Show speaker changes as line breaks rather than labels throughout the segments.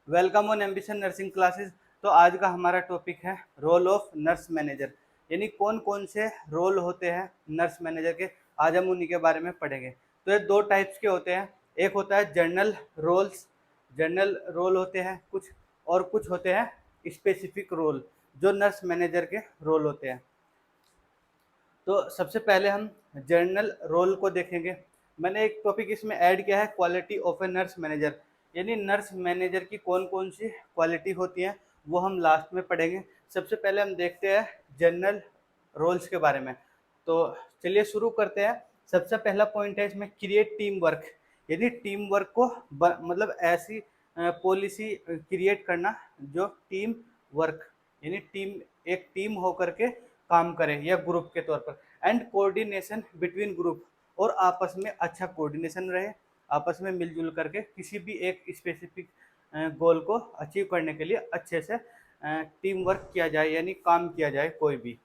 Welcome on ambition nursing classes. तो आज का हमारा टॉपिक है रोल ऑफ नर्स मैनेजर, यानी कौन कौन से रोल होते हैं नर्स मैनेजर के। आज हम उन्हीं के बारे में पढ़ेंगे। तो ये दो टाइप्स के होते हैं। एक होता है जर्नल रोल्स, जर्नल रोल होते हैं कुछ, और कुछ होते हैं स्पेसिफिक रोल जो नर्स मैनेजर के रोल होते हैं। तो सबसे पहले हम जर्नल रोल को देखेंगे। मैंने एक टॉपिक इसमें ऐड किया है, quality of a nurse manager, यानी नर्स मैनेजर की कौन कौन सी क्वालिटी होती हैं वो हम लास्ट में पढ़ेंगे। सबसे पहले हम देखते हैं जर्नल रोल्स के बारे में। तो चलिए शुरू करते हैं। सबसे पहला पॉइंट है इसमें क्रिएट टीम वर्क, यानी टीम वर्क को मतलब ऐसी पॉलिसी क्रिएट करना जो टीम वर्क, यानी टीम, एक टीम होकर के काम करें या ग्रुप के तौर पर। एंड कोऑर्डिनेशन बिटवीन ग्रुप, और आपस में अच्छा कोऑर्डिनेशन रहे, आपस में मिलजुल करके किसी भी एक स्पेसिफिक गोल को अचीव करने के लिए अच्छे से टीम वर्क किया जाए, यानी काम किया जाए कोई भी।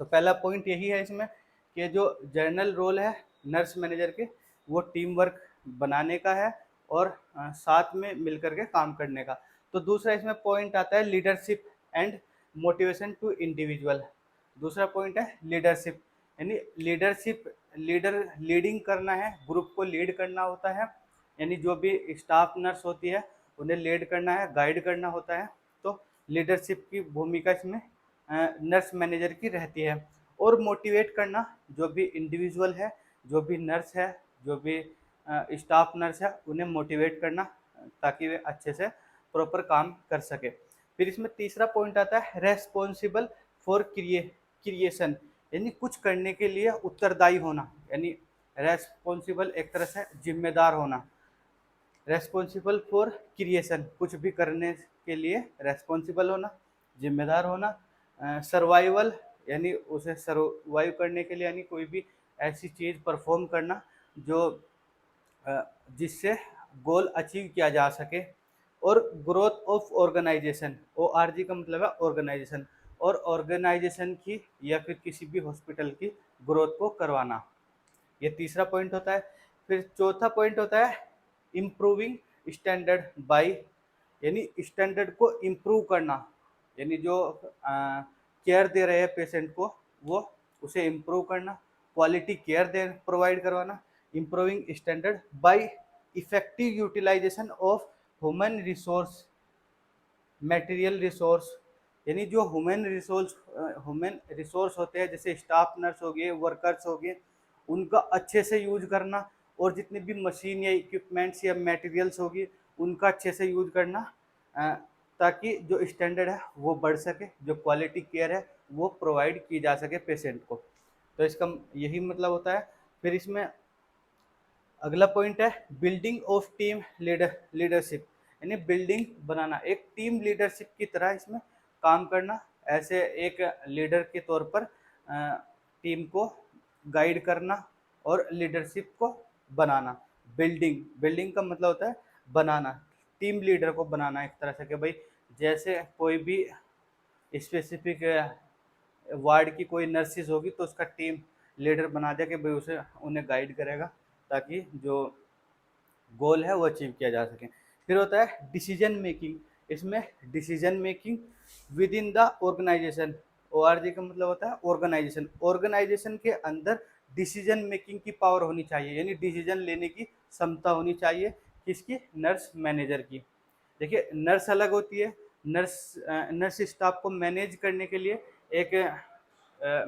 तो पहला पॉइंट यही है इसमें कि जो जर्नल रोल है नर्स मैनेजर के, वो टीम वर्क बनाने का है और साथ में मिलकर के काम करने का। तो दूसरा इसमें पॉइंट आता है leadership and motivation to individual. दूसरा पॉइंट है लीडरशिप, यानी लीडरशिप, लीडिंग करना है, ग्रुप को लीड करना होता है, यानी जो भी स्टाफ नर्स होती है उन्हें लीड करना है, गाइड करना होता है। तो लीडरशिप की भूमिका इसमें नर्स मैनेजर की रहती है। और मोटिवेट करना, जो भी इंडिविजुअल है, जो भी नर्स है, जो भी स्टाफ नर्स है, उन्हें मोटिवेट करना ताकि वे अच्छे से प्रॉपर काम कर सके। फिर इसमें तीसरा पॉइंट आता है रेस्पॉन्सिबल फॉर क्रिएशन, यानी कुछ करने के लिए उत्तरदायी होना, यानी रेस्पॉन्सिबल एक तरह से जिम्मेदार होना। रेस्पॉन्सिबल फॉर क्रिएशन, कुछ भी करने के लिए रेस्पॉन्सिबल होना, जिम्मेदार होना। सर्वाइवल, यानी उसे सर्वाइव करने के लिए, यानी कोई भी ऐसी चीज़ परफॉर्म करना जो जिससे गोल अचीव किया जा सके। और growth of organization, O R G का मतलब है ऑर्गेनाइजेशन, और ऑर्गेनाइजेशन की या फिर किसी भी हॉस्पिटल की ग्रोथ को करवाना, ये तीसरा पॉइंट होता है। फिर चौथा पॉइंट होता है इम्प्रूविंग स्टैंडर्ड बाई, यानी स्टैंडर्ड को इम्प्रूव करना, यानी जो केयर दे रहे हैं पेशेंट को वो उसे इम्प्रूव करना, क्वालिटी केयर दे प्रोवाइड करवाना। Improving standard by effective utilization of human resource, material resource, यानी जो ह्यूमन रिसोर्स होते हैं जैसे स्टाफ नर्स हो गए, वर्कर्स हो गए, उनका अच्छे से यूज करना। और जितनी भी मशीन या इक्विपमेंट्स या मटेरियल्स होगी उनका अच्छे से यूज करना, ताकि जो स्टैंडर्ड है वो बढ़ सके, जो क्वालिटी केयर है वो प्रोवाइड की जा सके पेशेंट को। तो इसका यही मतलब होता है। फिर इसमें अगला पॉइंट है बिल्डिंग ऑफ टीम लीडरशिप, यानी बिल्डिंग बनाना, एक टीम लीडरशिप की तरह इसमें काम करना, ऐसे एक लीडर के तौर पर टीम को गाइड करना और लीडरशिप को बनाना। बिल्डिंग का मतलब होता है बनाना, टीम लीडर को बनाना एक तरह से, कि भाई जैसे कोई भी स्पेसिफिक वार्ड की कोई नर्सिस होगी तो उसका टीम लीडर बना दिया कि भाई उसे उन्हें गाइड करेगा ताकि जो गोल है वो अचीव किया जा सके। फिर होता है डिसीजन मेकिंग, इसमें decision making within the organization, O R G का मतलब होता है ऑर्गेनाइजेशन, ऑर्गेनाइजेशन के अंदर डिसीजन मेकिंग की पावर होनी चाहिए, यानी डिसीजन लेने की क्षमता होनी चाहिए किसकी, नर्स मैनेजर की। देखिए नर्स अलग होती है, नर्स स्टाफ को मैनेज करने के लिए एक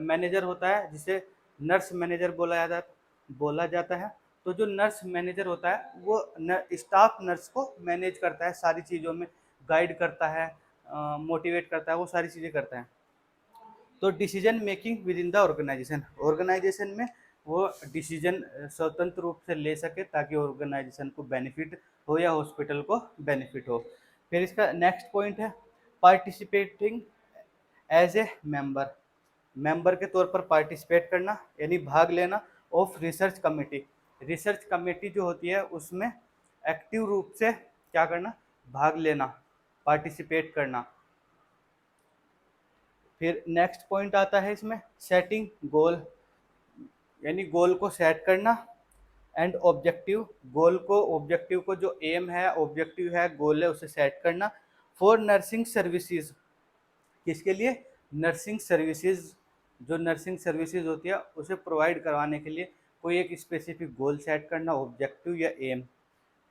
मैनेजर होता है जिसे नर्स मैनेजर बोला जाता है। तो जो नर्स मैनेजर होता है वो स्टाफ नर्स को मैनेज करता है, सारी चीज़ों में गाइड करता है, मोटिवेट करता है, वो सारी चीज़ें करता है। तो decision making within the organization, organization में वो डिसीजन स्वतंत्र रूप से ले सके ताकि ऑर्गेनाइजेशन को बेनिफिट हो या हॉस्पिटल को बेनिफिट हो। फिर इसका नेक्स्ट पॉइंट है पार्टिसिपेटिंग एज ए मेंबर के तौर पर पार्टिसिपेट करना, यानी भाग लेना of research committee, research committee जो होती है उसमें एक्टिव रूप से क्या करना, भाग लेना, पार्टिसिपेट करना। फिर नेक्स्ट पॉइंट आता है इसमें सेटिंग गोल, यानी गोल को सेट करना, एंड ऑब्जेक्टिव, ऑब्जेक्टिव को जो एम है, ऑब्जेक्टिव है, गोल है, उसे सेट करना। फॉर नर्सिंग सर्विसेज, किसके लिए? नर्सिंग सर्विसेज, जो नर्सिंग सर्विसेज होती है उसे प्रोवाइड करवाने के लिए कोई एक स्पेसिफिक गोल सेट करना, ऑब्जेक्टिव या एम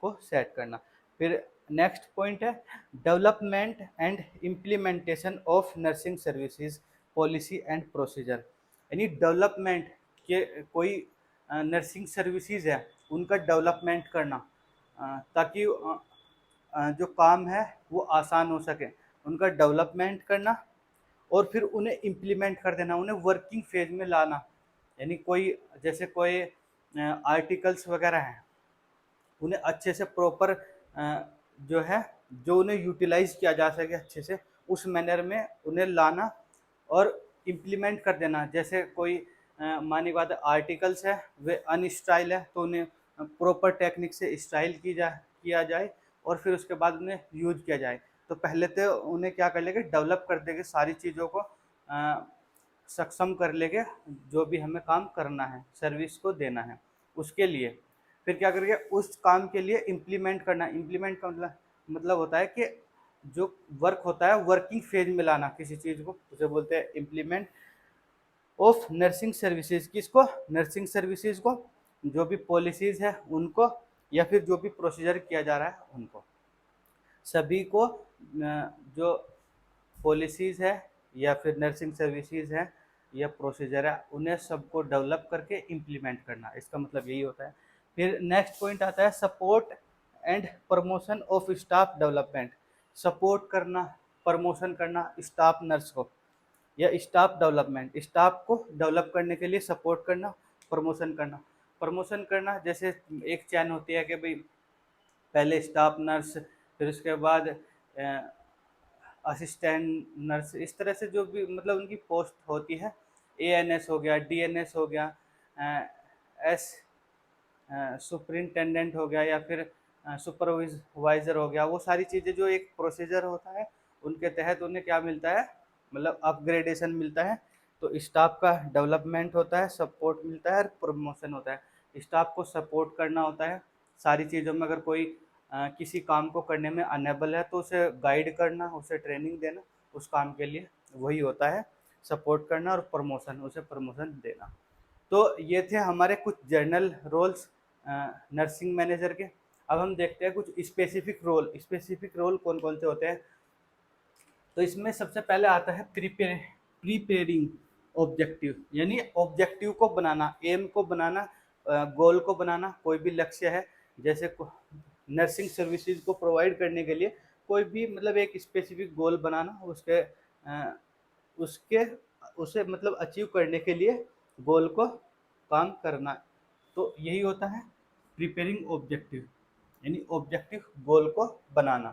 को सेट करना। फिर नेक्स्ट पॉइंट है development and implementation of nursing services policy and procedure, यानी डेवलपमेंट के कोई नर्सिंग सर्विसेज है उनका डेवलपमेंट करना, ताकि जो काम है वो आसान हो सके, उनका डेवलपमेंट करना और फिर उन्हें इम्प्लीमेंट कर देना, उन्हें वर्किंग फेज में लाना। यानी कोई जैसे कोई आर्टिकल्स वगैरह हैं उन्हें अच्छे से प्रॉपर जो है जो उन्हें यूटिलाइज किया जा सके अच्छे से, उस मैनर में उन्हें लाना और इम्प्लीमेंट कर देना। जैसे कोई मानी बात आर्टिकल्स है वे अनस्टाइल है तो उन्हें प्रॉपर टेक्निक से स्टाइल किया जाए और फिर उसके बाद उन्हें यूज किया जाए। तो पहले तो उन्हें क्या कर लेंगे, डेवलप कर देंगे सारी चीज़ों को, सक्षम कर लेंगे जो भी हमें काम करना है, सर्विस को देना है उसके लिए। फिर क्या करेंगे, उस काम के लिए इम्प्लीमेंट करना। इम्प्लीमेंट का मतलब होता है कि जो वर्क होता है वर्किंग फेज में लाना किसी चीज़ को, उसे बोलते हैं इम्प्लीमेंट ऑफ नर्सिंग सर्विसेज। किसको? नर्सिंग सर्विसेज को, जो भी पॉलिसीज है उनको, या फिर जो भी प्रोसीजर किया जा रहा है उनको, सभी को जो पॉलिसीज है या फिर नर्सिंग सर्विसेज है या प्रोसीजर है उन्हें सबको डेवलप करके इम्प्लीमेंट करना, इसका मतलब यही होता है। फिर नेक्स्ट पॉइंट आता है support and promotion of staff development. Support करना, प्रमोशन करना स्टाफ नर्स को, या स्टाफ डेवलपमेंट, स्टाफ को डेवलप करने के लिए सपोर्ट करना, प्रमोशन करना। प्रमोशन करना जैसे एक चैन होती है कि भाई पहले स्टाफ नर्स, फिर उसके बाद असिस्टेंट नर्स, इस तरह से जो भी मतलब उनकी पोस्ट होती है, एएनएस हो गया, डीएनएस हो गया, एस सुपरिंटेंडेंट हो गया, या फिर सुपरवाइजर हो गया, वो सारी चीज़ें जो एक प्रोसीजर होता है उनके तहत उन्हें क्या मिलता है, मतलब अपग्रेडेशन मिलता है। तो स्टाफ का डेवलपमेंट होता है, सपोर्ट मिलता है और प्रमोशन होता है। स्टाफ को सपोर्ट करना होता है सारी चीज़ों में, अगर कोई किसी काम को करने में अनेबल है तो उसे गाइड करना, उसे ट्रेनिंग देना उस काम के लिए, वही होता है सपोर्ट करना, और प्रमोशन, उसे प्रमोशन देना। तो ये थे हमारे कुछ जर्नल रोल्स नर्सिंग मैनेजर के। अब हम देखते हैं कुछ स्पेसिफिक रोल। स्पेसिफिक रोल कौन कौन से होते हैं? तो इसमें सबसे पहले आता है प्रीपेयरिंग ऑब्जेक्टिव, यानी ऑब्जेक्टिव को बनाना, एम को बनाना, गोल को बनाना। कोई भी लक्ष्य है, जैसे नर्सिंग सर्विसेज को प्रोवाइड करने के लिए कोई भी मतलब एक स्पेसिफिक गोल बनाना, उसके उसे मतलब अचीव करने के लिए गोल को काम करना। तो यही होता है प्रिपेयरिंग ऑब्जेक्टिव, यानी ऑब्जेक्टिव गोल को बनाना।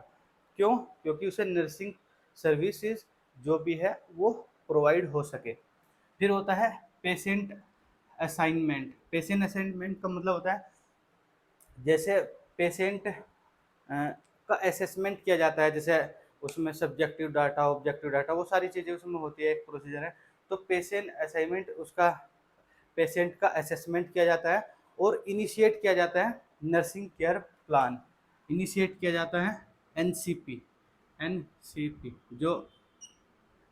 क्यों? क्योंकि उसे नर्सिंग सर्विसेज जो भी है वो प्रोवाइड हो सके। फिर होता है पेशेंट असाइनमेंट। पेशेंट असाइनमेंट का मतलब होता है जैसे पेशेंट का असेसमेंट किया जाता है, जैसे उसमें सब्जेक्टिव डाटा, ऑब्जेक्टिव डाटा, वो सारी चीज़ें उसमें होती है, एक प्रोसीजर है। तो पेशेंट असाइनमेंट, उसका पेशेंट का असेसमेंट किया जाता है और इनिशिएट किया जाता है नर्सिंग केयर प्लान, इनिशिएट किया जाता है एनसीपी। एनसीपी जो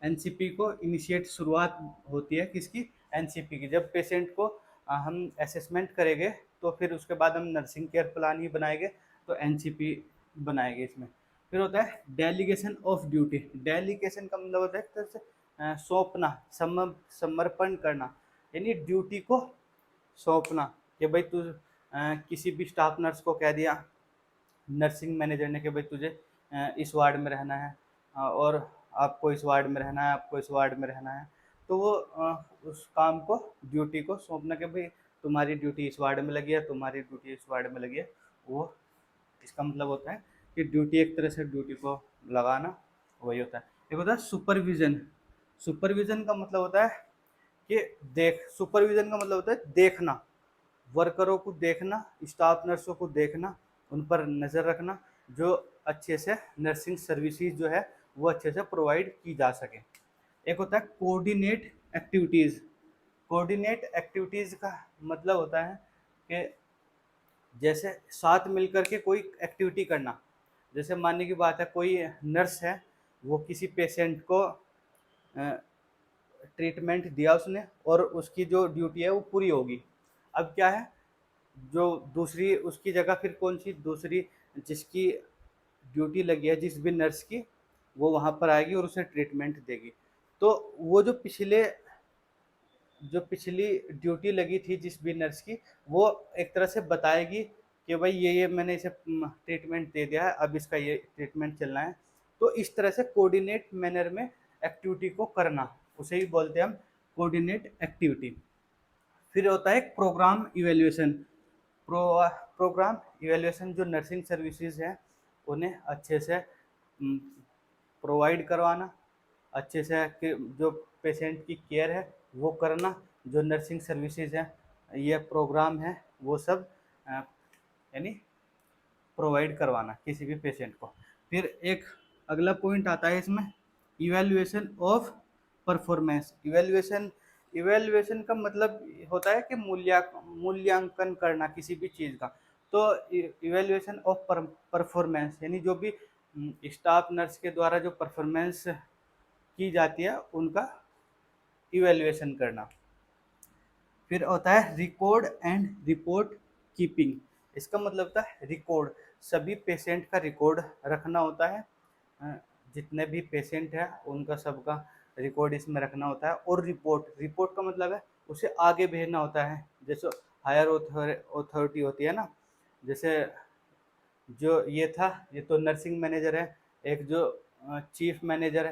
एनसीपी को इनिशिएट शुरुआत होती है किसकी? एनसीपी की। जब पेशेंट को हम असेसमेंट करेंगे तो फिर उसके बाद हम नर्सिंग केयर प्लान ही बनाएंगे, तो एनसीपी बनाएंगे इसमें। फिर होता है डेलीगेशन ऑफ ड्यूटी। डेलीगेशन का मतलब होता है एक तरह से सौंपना, समर्पण करना, यानी ड्यूटी को सौंपना कि भाई तू किसी भी स्टाफ नर्स को कह दिया नर्सिंग मैनेजर ने कि भाई तुझे इस वार्ड में रहना है, और आपको इस वार्ड में रहना है, आपको इस वार्ड में रहना है। तो वो उस काम को, ड्यूटी को सौंपना कि भाई तुम्हारी ड्यूटी इस वार्ड में लगी है, तुम्हारी ड्यूटी इस वार्ड में लगी है। वो इसका मतलब होता है कि ड्यूटी, एक तरह से ड्यूटी को लगाना, वही होता है। एक होता है सुपरविज़न। सुपरविज़न का मतलब होता है कि सुपरविज़न का मतलब होता है देखना, वर्करों को देखना, स्टाफ नर्सों को देखना, उन पर नज़र रखना, जो अच्छे से नर्सिंग सर्विसेज जो है वो अच्छे से प्रोवाइड की जा सके। एक होता है कोऑर्डिनेट एक्टिविटीज़। कोऑर्डिनेट एक्टिविटीज़ का मतलब होता है कि जैसे साथ मिलकर के कोई एक्टिविटी करना। जैसे मानने की बात है, कोई नर्स है, वो किसी पेशेंट को ट्रीटमेंट दिया उसने, और उसकी जो ड्यूटी है वो पूरी होगी। अब क्या है, जो दूसरी उसकी जगह फिर कौन सी दूसरी जिसकी ड्यूटी लगी है, जिस भी नर्स की, वो वहाँ पर आएगी और उसे ट्रीटमेंट देगी। तो वो जो पिछली ड्यूटी लगी थी जिस भी नर्स की, वो एक तरह से बताएगी कि भाई ये मैंने इसे ट्रीटमेंट दे दिया है, अब इसका ये ट्रीटमेंट चलना है। तो इस तरह से कोऑर्डिनेट मैनर में एक्टिविटी को करना, उसे ही बोलते हैं हम कोऑर्डिनेट एक्टिविटी। फिर होता है प्रोग्राम इवेल्युएशन। प्रोग्राम इवेल्युएशन जो नर्सिंग सर्विसेज हैं उन्हें अच्छे से प्रोवाइड करवाना, अच्छे से जो पेशेंट की केयर है वो करना। जो नर्सिंग सर्विसेज हैं, ये प्रोग्राम है, वो सब यानी प्रोवाइड करवाना किसी भी पेशेंट को। फिर एक अगला पॉइंट आता है इसमें, इवैल्यूएशन ऑफ परफॉर्मेंस। इवैल्यूएशन का मतलब होता है कि मूल्यांकन करना किसी भी चीज़ का। तो इवैल्यूएशन ऑफ परफॉर्मेंस यानी जो भी स्टाफ नर्स के द्वारा जो परफॉर्मेंस की जाती है उनका इवैल्यूएशन करना। फिर होता है रिकॉर्ड एंड रिपोर्ट कीपिंग। इसका मतलब होता है रिकॉर्ड, सभी पेशेंट का रिकॉर्ड रखना होता है। जितने भी पेशेंट हैं उनका सबका रिकॉर्ड इसमें रखना होता है। और रिपोर्ट का मतलब है उसे आगे भेजना होता है। जैसे हायर अथॉरिटी होती है ना, जैसे जो ये तो नर्सिंग मैनेजर है, एक जो चीफ मैनेजर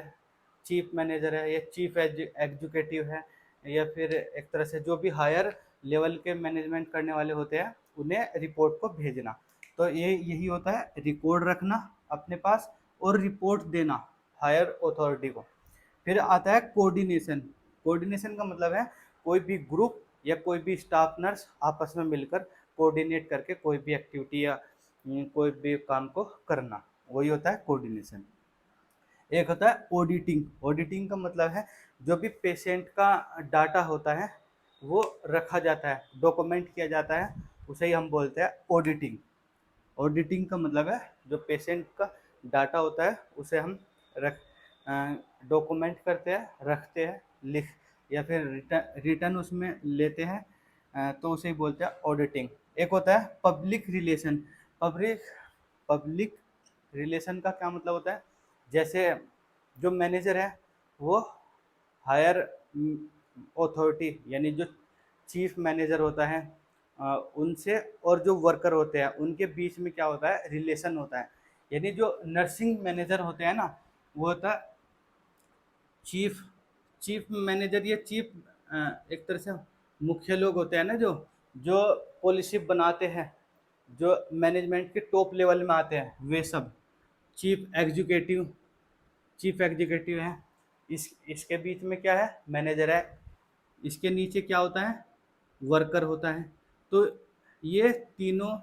है, ये चीफ एग्जीक्यूटिव है, या फिर एक तरह से जो भी हायर लेवल के मैनेजमेंट करने वाले होते हैं उन्हें रिपोर्ट को भेजना। तो यही होता है रिकॉर्ड रखना अपने पास और रिपोर्ट देना हायर अथॉरिटी को। फिर आता है कोऑर्डिनेशन। कोऑर्डिनेशन का मतलब है कोई भी ग्रुप या कोई भी स्टाफ नर्स आपस में मिलकर कोऑर्डिनेट करके कोई भी एक्टिविटी या कोई भी काम को करना, वही होता है कोऑर्डिनेशन। एक होता है ऑडिटिंग। ऑडिटिंग का मतलब है जो भी पेशेंट का डाटा होता है वो रखा जाता है, डॉक्यूमेंट किया जाता है, उसे ही हम बोलते हैं ऑडिटिंग। ऑडिटिंग का मतलब है जो पेशेंट का डाटा होता है उसे हम रख डॉक्यूमेंट करते हैं, रखते हैं, लिख या फिर रिटर्न उसमें लेते हैं, तो उसे ही बोलते हैं ऑडिटिंग। एक होता है public relation. Public public relation का क्या मतलब होता है, जैसे जो मैनेजर है वो हायर अथॉरिटी यानी जो चीफ मैनेजर होता है उनसे, और जो वर्कर होते हैं उनके बीच में क्या होता है, रिलेशन होता है। यानी जो नर्सिंग मैनेजर होते हैं ना, वो होता है चीफ चीफ मैनेजर या चीफ, एक तरह से मुख्य लोग होते हैं ना, जो जो पॉलिसी बनाते हैं, जो मैनेजमेंट के टॉप लेवल में आते हैं, वे सब चीफ एग्जीक्यूटिव है। इसके बीच में क्या है, मैनेजर है। इसके नीचे क्या होता है, वर्कर होता है। तो ये तीनों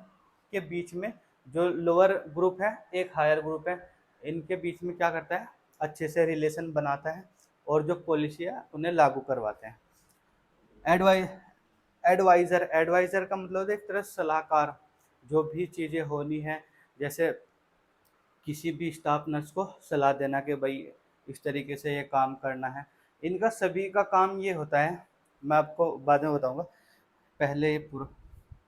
के बीच में जो लोअर ग्रुप है, एक हायर ग्रुप है, इनके बीच में क्या करता है, अच्छे से रिलेशन बनाता है और जो पॉलिसी है उन्हें लागू करवाते हैं। एडवाइज एडवाइज़र का मतलब एक तरह सलाहकार, जो भी चीज़ें होनी है, जैसे किसी भी स्टाफ नर्स को सलाह देना कि भाई इस तरीके से ये काम करना है। इनका सभी का काम ये होता है, मैं आपको बाद में बताऊंगा, पहले ये पूरा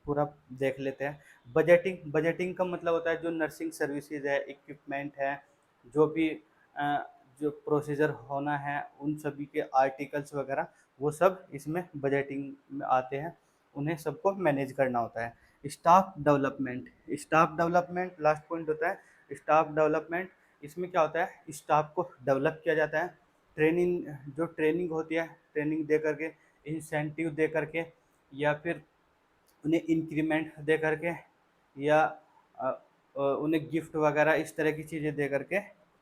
पूरा देख लेते हैं। बजटिंग का मतलब होता है जो नर्सिंग सर्विसेज है, इक्विपमेंट है, जो भी जो प्रोसीजर होना है, उन सभी के आर्टिकल्स वगैरह, वो सब इसमें बजटिंग में आते हैं, उन्हें सबको मैनेज करना होता है। स्टाफ डेवलपमेंट लास्ट पॉइंट होता है। स्टाफ डेवलपमेंट, इसमें क्या होता है, स्टाफ को डेवलप किया जाता है। जो ट्रेनिंग होती है, ट्रेनिंग दे करके, इंसेंटिव दे करके, या फिर उन्हें इंक्रीमेंट दे करके, या उन्हें गिफ्ट वगैरह इस तरह की चीज़ें दे करके,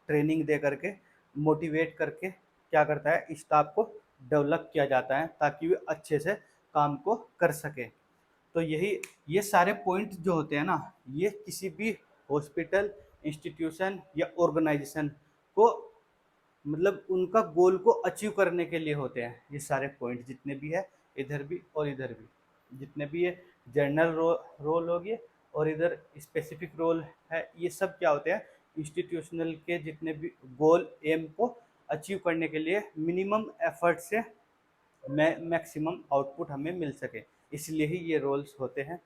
ट्रेनिंग दे करके, मोटिवेट करके क्या करता है, स्टाफ को डेवलप किया जाता है ताकि वे अच्छे से काम को कर सके। तो ये सारे पॉइंट जो होते हैं ना, ये किसी भी हॉस्पिटल, इंस्टीट्यूशन या ऑर्गेनाइजेशन को, मतलब उनका गोल को अचीव करने के लिए होते हैं। ये सारे पॉइंट जितने भी है, इधर भी और इधर भी, जितने भी ये जनरल रोल हो गए और इधर स्पेसिफिक रोल है। ये सब क्या होते हैं, इंस्टीट्यूशनल के जितने भी गोल एम को अचीव करने के लिए मिनिमम एफर्ट से मैक्सिमम आउटपुट हमें मिल सके, इसलिए ही ये रोल्स होते हैं।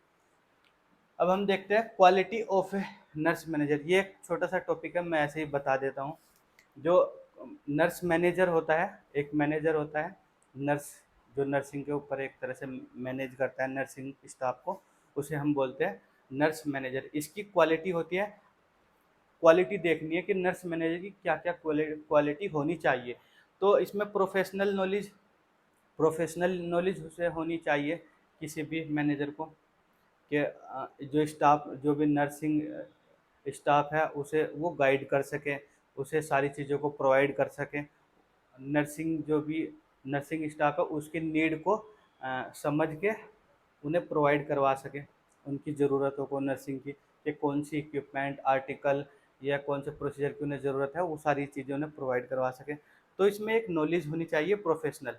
अब हम देखते हैं quality of a nurse manager. ये एक छोटा सा टॉपिक है, मैं ऐसे ही बता देता हूँ। जो नर्स मैनेजर होता है, एक मैनेजर होता है नर्स, जो नर्सिंग के ऊपर एक तरह से मैनेज करता है नर्सिंग स्टाफ को, उसे हम बोलते हैं नर्स मैनेजर। इसकी क्वालिटी होती है, क्वालिटी देखनी है कि नर्स मैनेजर की क्या क्या क्वालिटी होनी चाहिए। तो इसमें प्रोफेशनल नॉलेज उसे होनी चाहिए किसी भी मैनेजर को, कि जो स्टाफ, जो भी नर्सिंग स्टाफ है उसे वो गाइड कर सके, उसे सारी चीज़ों को प्रोवाइड कर सके। नर्सिंग जो भी नर्सिंग स्टाफ है उसकी नीड को समझ के उन्हें प्रोवाइड करवा सके, उनकी ज़रूरतों को नर्सिंग की, कि कौन सी इक्विपमेंट, आर्टिकल या कौन से प्रोसीजर की उन्हें ज़रूरत है, वो सारी चीज़ें उन्हें प्रोवाइड करवा सके। तो इसमें एक नॉलेज होनी चाहिए प्रोफेशनल।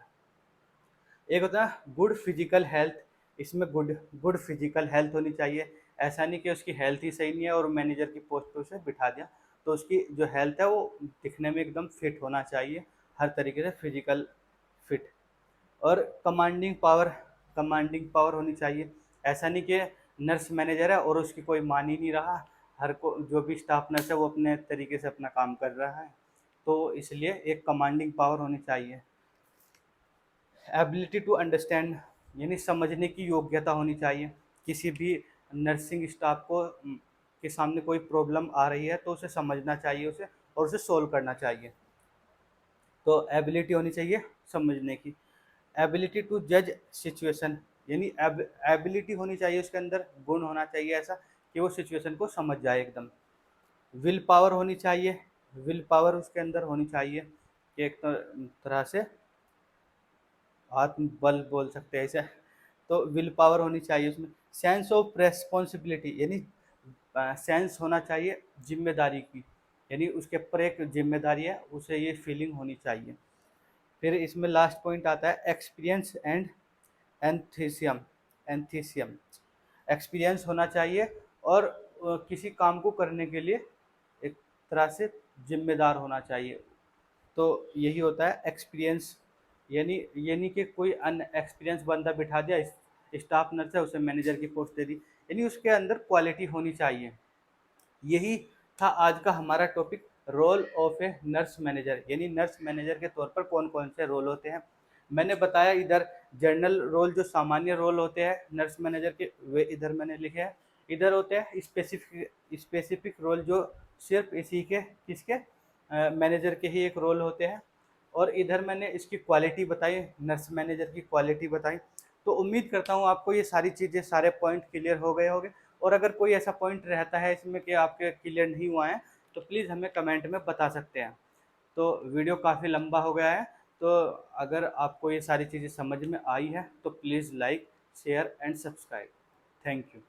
एक होता है गुड फिजिकल हेल्थ, इसमें गुड फिजिकल हेल्थ होनी चाहिए। ऐसा नहीं कि उसकी हेल्थ ही सही नहीं है और मैनेजर की पोस्ट पे उसे बिठा दिया, तो उसकी जो हेल्थ है वो दिखने में एकदम फिट होना चाहिए, हर तरीके से फिजिकल फिट। और कमांडिंग पावर होनी चाहिए। ऐसा नहीं कि नर्स मैनेजर है और उसकी कोई मान ही नहीं रहा, हर को जो भी स्टाफ नर्स है वो अपने तरीके से अपना काम कर रहा है, तो इसलिए एक कमांडिंग पावर होनी चाहिए। एबिलिटी टू अंडरस्टैंड, यानी समझने की योग्यता होनी चाहिए। किसी भी नर्सिंग स्टाफ को के सामने कोई प्रॉब्लम आ रही है तो उसे समझना चाहिए उसे, और उसे सोल्व करना चाहिए। तो एबिलिटी होनी चाहिए समझने की। एबिलिटी टू जज सिचुएशन, यानी एबिलिटी होनी चाहिए उसके अंदर, गुण होना चाहिए ऐसा कि वो सिचुएशन को समझ जाए एकदम। विल पावर होनी चाहिए, विल पावर उसके अंदर होनी चाहिए कि एक तरह से आत्मबल बोल सकते हैं इसे। तो विल पावर होनी चाहिए उसमें। सेंस ऑफ रेस्पॉन्सिबिलिटी, यानी सेंस होना चाहिए जिम्मेदारी की, यानी उसके ऊपर एक जिम्मेदारी है, उसे ये फीलिंग होनी चाहिए। फिर इसमें लास्ट पॉइंट आता है एक्सपीरियंस एंड एंथीसियम। एंथीसियम एक्सपीरियंस होना चाहिए, और किसी काम को करने के लिए एक तरह से जिम्मेदार होना चाहिए। तो यही होता है एक्सपीरियंस, यानी कि कोई अनएक्सपीरियंस बंदा बिठा दिया, स्टाफ नर्स है उसे मैनेजर की पोस्ट दे दी, यानी उसके अंदर क्वालिटी होनी चाहिए। यही था आज का हमारा topic, role of a nurse manager, यानी नर्स मैनेजर के तौर पर कौन कौन से रोल होते हैं। मैंने बताया इधर जनरल रोल, जो सामान्य रोल होते हैं नर्स मैनेजर के, वे इधर मैंने लिखे हैं। इधर होते हैं स्पेसिफिक रोल, जो सिर्फ इसी के किसके मैनेजर के ही एक रोल होते हैं। और इधर मैंने इसकी क्वालिटी बताई, नर्स मैनेजर की क्वालिटी बताई। तो उम्मीद करता हूँ आपको ये सारी चीज़ें, सारे पॉइंट क्लियर हो गए होंगे। और अगर कोई ऐसा पॉइंट रहता है इसमें कि आपके क्लियर नहीं हुआ है, तो प्लीज़ हमें कमेंट में बता सकते हैं। तो वीडियो काफ़ी लंबा हो गया है, तो अगर आपको ये सारी चीज़ें समझ में आई है तो please like, share and subscribe. Thank you.